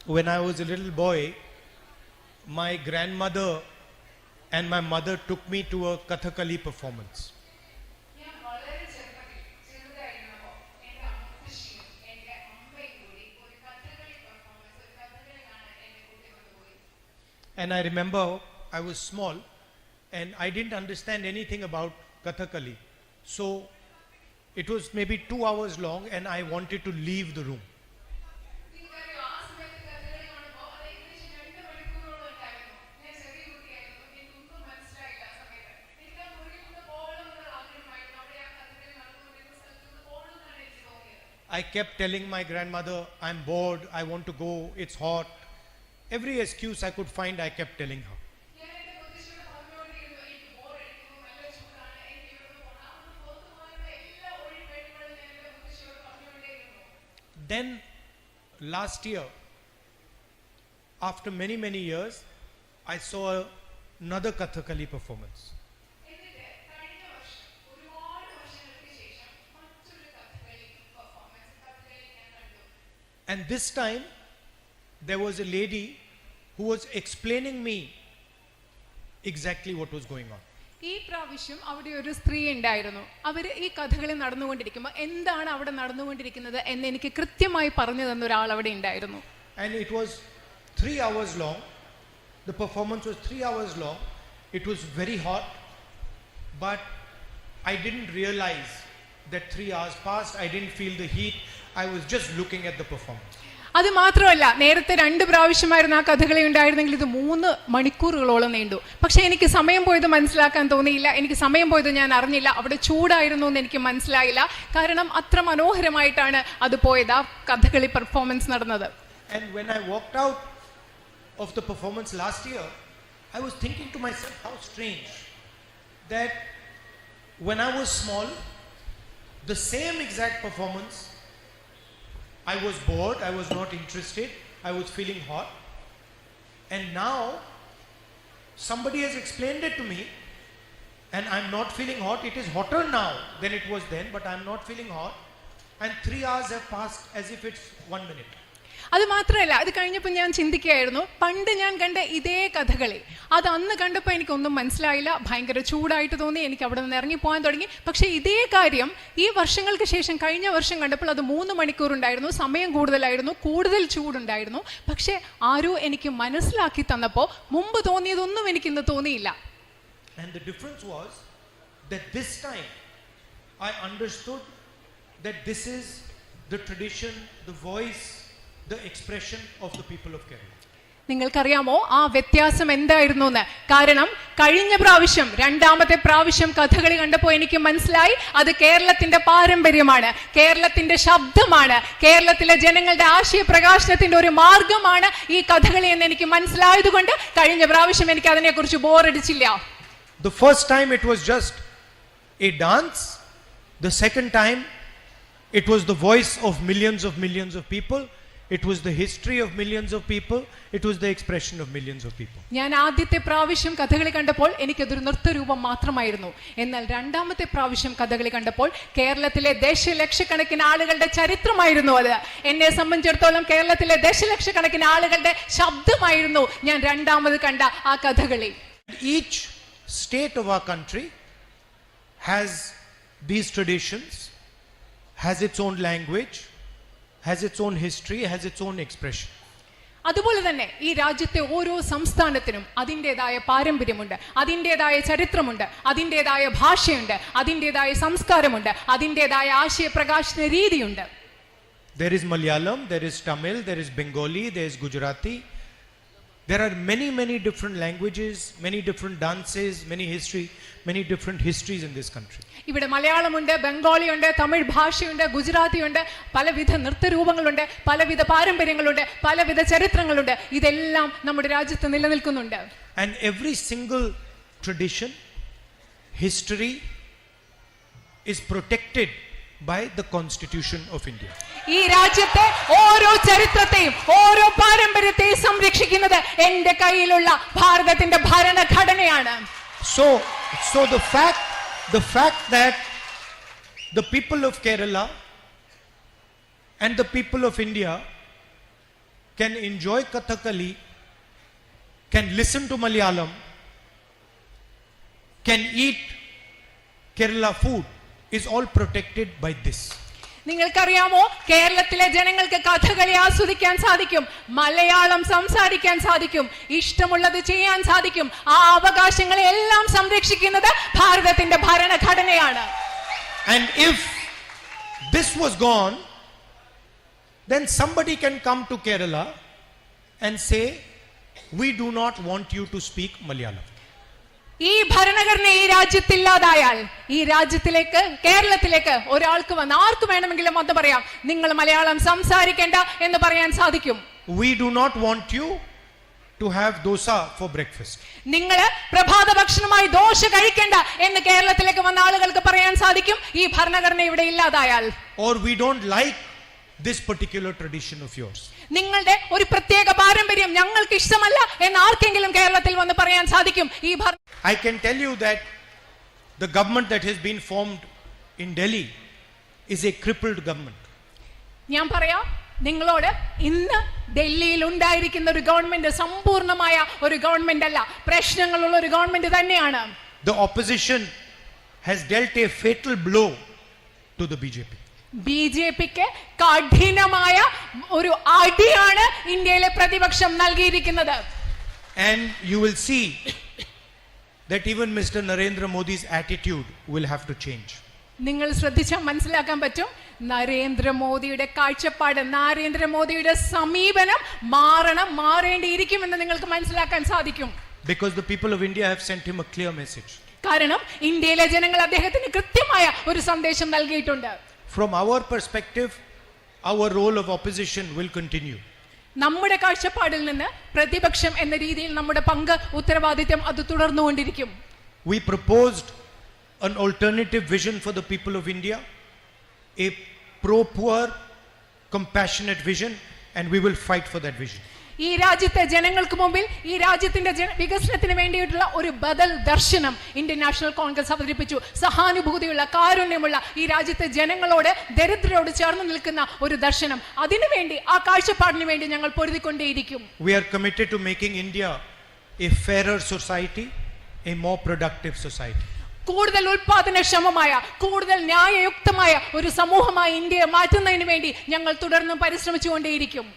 when I was a little boy, my grandmother and my mother took me to a Kathakali performance. And I remember I was small and I didn't understand anything about Kathakali. So it was maybe 2 hours long and I wanted to leave the room. I kept telling my grandmother, I'm bored, I want to go, it's hot. Every excuse I could find, I kept telling her. Then last year, after many, many years, I saw another Kathakali performance. And this time, there was a lady who was explaining me exactly what was going on. ഈ പ്രാവശ്യം അവിടെ ഒരു സ്ത്രീ ഉണ്ടായിരുന്നു. അവർ ഈ കഥകളി നടന്നുകൊണ്ടിരിക്കുമ്പോൾ എന്താണ് അവിടെ നടന്നുകൊണ്ടിരിക്കുന്നത് എന്ന് എനിക്ക് കൃത്യമായി പറഞ്ഞു തന്ന ഒരാൾ അവിടെ ഉണ്ടായിരുന്നു. And it was 3 hours long. The performance was 3 hours long. It was very hot, but I didn't realize that 3 hours passed. I didn't feel the heat. I was just looking at the performance. അത് മാത്രമല്ല, നേരത്തെ 2 പ്രാവശ്യമായിരുന്നു ആ കഥകളി ഉണ്ടായിരുന്നെങ്കിൽ ഇത് 3 മണിക്കൂറുകളോളം നീണ്ടു. പക്ഷെ എനിക്ക് സമയം പോയത് മനസ്സിലാക്കാൻ തോന്നിയില്ല. എനിക്ക് സമയം പോയത് ഞാൻ അറിഞ്ഞില്ല. അവിടെ ചൂടായിരുന്നു എന്ന് എനിക്ക് മനസ്സിലായില്ല. കാരണം അത്ര മനോഹരമായിട്ടാണ് അത് പോയത്, ആ കഥകളി പെർഫോമൻസ് നടന്നത്. And when I walked out of the performance last year, I was thinking to myself, how strange that when I was small, the same exact performance, I was bored, I was not interested, I was feeling hot. And now, somebody has explained it to me, and I'm not feeling hot. It is hotter now than it was then, but I'm not feeling hot. And 3 hours have passed as if it's 1 minute. അത് മാത്രമല്ല, അത് കഴിഞ്ഞപ്പോൾ ഞാൻ ചിന്തിക്കുകയായിരുന്നു, പണ്ട് ഞാൻ കണ്ട ഇതേ കഥകളി അത് അന്ന് കണ്ടപ്പോൾ എനിക്കൊന്നും മനസ്സിലായില്ല, ഭയങ്കര ചൂടായിട്ട് തോന്നി, എനിക്ക് അവിടെ നിന്ന് ഇറങ്ങിപ്പോകാൻ തുടങ്ങി. പക്ഷേ ഇതേ കാര്യം ഈ വർഷങ്ങൾക്ക് ശേഷം കഴിഞ്ഞ വർഷം കണ്ടപ്പോൾ അത് 3 മണിക്കൂർ ഉണ്ടായിരുന്നു, സമയം കൂടുതലായിരുന്നു, കൂടുതൽ ചൂടുണ്ടായിരുന്നു. പക്ഷേ ആരോ എനിക്ക് മനസ്സിലാക്കി തന്നപ്പോൾ മുമ്പ് തോന്നിയതൊന്നും എനിക്ക് ഇന്ന് തോന്നിയില്ല. And the difference was that this time I understood that this is the tradition, the voice, the expression of the people of Kerala. നിങ്ങൾക്കറിയാമോ ആ വ്യത്യാസം എന്തായിരുന്നു എന്ന്? കാരണം കഴിഞ്ഞ പ്രാവശ്യം, 2ാമത്തെ പ്രാവശ്യം കഥകളി കണ്ടപ്പോൾ എനിക്ക് മനസ്സിലായി അത് കേരളത്തിന്റെ പാരമ്പര്യമാണ്, കേരളത്തിന്റെ ശബ്ദമാണ്, കേരളത്തിലെ ജനങ്ങളുടെ ആശയ പ്രകാശനത്തിന്റെ ഒരു മാർഗമാണ് ഈ കഥകളി എന്ന് എനിക്ക് മനസ്സിലായതുകൊണ്ട് കഴിഞ്ഞ പ്രാവശ്യം എനിക്ക് അതിനെക്കുറിച്ച് ബോറടിച്ചില്ല. The first time it was just a dance. The second time it was the voice of millions of people. It was the history of millions of people. It was the expression of millions of people. ഞാൻ ആദ്യത്തെ പ്രാവശ്യം കഥകളി കണ്ടപ്പോൾ എനിക്കതൊരു നൃത്തരൂപം മാത്രമായിരുന്നു. എന്നാൽ 2ാമത്തെ പ്രാവശ്യം കഥകളി കണ്ടപ്പോൾ കേരളത്തിലെ ദശലക്ഷക്കണക്കിന് ആളുകളുടെ ചരിത്രമായിരുന്നു അത്. എന്നെ സംബന്ധിച്ചിടത്തോളം കേരളത്തിലെ ദശലക്ഷക്കണക്കിന് ആളുകളുടെ ശബ്ദമായിരുന്നു ഞാൻ 2ാമത് കണ്ട ആ Kathakali. Each state of our country has these traditions, has its own language, has its own history, has its own expression. അതുപോലെ തന്നെ ഈ രാജ്യത്തെ ഓരോ സംസ്ഥാനത്തിനും അതിൻ്റെതായ പാരമ്പര്യമുണ്ട്, അതിൻ്റെതായ ചരിത്രമുണ്ട്, അതിൻ്റെതായ ഭാഷയുണ്ട്, അതിൻ്റെതായ സംസ്കാരമുണ്ട്, അതിൻ്റെതായ ആശയപ്രകാശന രീതിയുണ്ട്. There is Malayalam, there is Tamil, there is Bengali, there is Gujarati. There are many different languages, many different dances, many different histories in this country. ഇവിടെ മലയാളമുണ്ട്, ബംഗാളിയുണ്ട്, തമിഴ് ഭാഷയുണ്ട്, ഗുജറാത്തിയുണ്ട്, പലവിധ നൃത്തരൂപങ്ങളുണ്ട്, പലവിധ പാരമ്പര്യങ്ങളുണ്ട്, പലവിധ ചരിത്രങ്ങളുണ്ട്. ഇതെല്ലാം നമ്മുടെ രാജ്യത്ത് നിലനിൽക്കുന്നുണ്ട്. And every single tradition, history is protected by the Constitution of India. ഈ രാജ്യത്തെ ഓരോ ചരിത്രത്തെയും ഓരോ പാരമ്പര്യത്തെയും സംരക്ഷിക്കുന്നത് എൻ്റെ കയ്യിലുള്ള ഭാരതത്തിന്റെ ഭരണഘടനയാണ്. So the fact that the people of Kerala and the people of India can enjoy Kathakali, can listen to Malayalam, can eat Kerala food is all protected by this. നിങ്ങൾക്കറിയാമോ, കേരളത്തിലെ ജനങ്ങൾക്ക് കഥകളി ആസ്വദിക്കാൻ സാധിക്കും, മലയാളം സംസാരിക്കാൻ സാധിക്കും, ഇഷ്ടമുള്ളത് ചെയ്യാൻ സാധിക്കും. ആ അവകാശങ്ങളെ എല്ലാം സംരക്ഷിക്കുന്നത് ഭാരതത്തിന്റെ ഭരണഘടനയാണ്. And if this was gone, then somebody can come to Kerala and say, we do not want you to speak Malayalam. ഈ ഭരണഘടന ഈ രാജ്യത്തില്ലാതായാൽ, ഈ രാജ്യത്തിലേക്ക് കേരളത്തിലേക്ക് ഒരാൾക്ക് വന്ന് ആർക്ക് വേണമെങ്കിലും അത് പറയാം, നിങ്ങൾ മലയാളം സംസാരിക്കേണ്ട എന്ന് പറയാൻ സാധിക്കും. We do not want you to have dosa for breakfast. നിങ്ങൾ പ്രഭാത ഭക്ഷണമായി ദോശ കഴിക്കേണ്ട എന്ന് കേരളത്തിലേക്ക് വന്ന ആളുകൾക്ക് പറയാൻ സാധിക്കും, ഈ ഭരണഘടന ഇവിടെ ഇല്ലാതായാൽ. Or we don't like this particular tradition of yours. നിങ്ങളുടെ ഒരു പ്രത്യേക പാരമ്പര്യം ഞങ്ങൾക്ക് ഇഷ്ടമല്ല എന്ന് ആർക്കെങ്കിലും കേരളത്തിൽ വന്ന് പറയാൻ സാധിക്കും. I can tell you that the government that has been formed in Delhi is a crippled government. ഞാൻ പറയാം നിങ്ങളോട്, ഇന്ന് ഡൽഹിയിൽ ഉണ്ടായിരിക്കുന്ന ഒരു ഗവൺമെന്റ് സമ്പൂർണമായ ഒരു ഗവൺമെന്റ് അല്ല, പ്രശ്നങ്ങളുള്ള ഒരു ഗവൺമെന്റ് തന്നെയാണ്. The opposition has dealt a fatal blow to the BJP. ബിജെപിക്ക് കഠിനമായ ഒരു അടിയാണ് ഇന്ത്യയിലെ പ്രതിപക്ഷം നൽകിയിരിക്കുന്നത്. And you will see that even Mr. Narendra Modi's attitude will have to change. നിങ്ങൾ ശ്രദ്ധിച്ചാൽ മനസ്സിലാക്കാൻ പറ്റും, നരേന്ദ്രമോദിയുടെ കാഴ്ചപ്പാട്, നരേന്ദ്രമോദിയുടെ സമീപനം മാറേണ്ടിയിരിക്കുമെന്ന് നിങ്ങൾക്ക് മനസ്സിലാക്കാൻ സാധിക്കും. Because the people of India have sent him a clear message. കാരണം ഇന്ത്യയിലെ ജനങ്ങൾ അദ്ദേഹത്തിന് കൃത്യമായ ഒരു സന്ദേശം നൽകിയിട്ടുണ്ട്. From our perspective, our role of opposition will continue. നമ്മുടെ കാഴ്ചപ്പാടിൽ നിന്ന് പ്രതിപക്ഷം എന്ന രീതിയിൽ നമ്മുടെ പങ്ക്, ഉത്തരവാദിത്വം അത് തുടർന്നുകൊണ്ടിരിക്കും. We proposed an alternative vision for the people of India, a pro-poor, compassionate vision, and we will fight for that vision. ഈ രാജ്യത്തെ ജനങ്ങൾക്ക് മുമ്പിൽ ഈ രാജ്യത്തിന്റെ വികസനത്തിന് വേണ്ടിയിട്ടുള്ള ഒരു ബദൽ ദർശനം ഇന്ത്യൻ നാഷണൽ കോൺഗ്രസ് അവതരിപ്പിച്ചു. സഹാനുഭൂതിയുള്ള, കാരുണ്യമുള്ള, ഈ രാജ്യത്തെ ജനങ്ങളോട്, ദരിദ്രരോട് ചേർന്ന് നിൽക്കുന്ന ഒരു ദർശനം. അതിനുവേണ്ടി, ആ കാഴ്ചപ്പാടിന് വേണ്ടി ഞങ്ങൾ പൊരുതിക്കൊണ്ടേയിരിക്കും. We are committed to making India a fairer society, a more productive society. കൂടുതൽ ഉൽപാദനക്ഷമമായ, കൂടുതൽ ന്യായയുക്തമായ ഒരു സമൂഹമായി ഇന്ത്യയെ മാറ്റുന്നതിന് വേണ്ടി ഞങ്ങൾ തുടർന്നും പരിശ്രമിച്ചുകൊണ്ടേയിരിക്കും.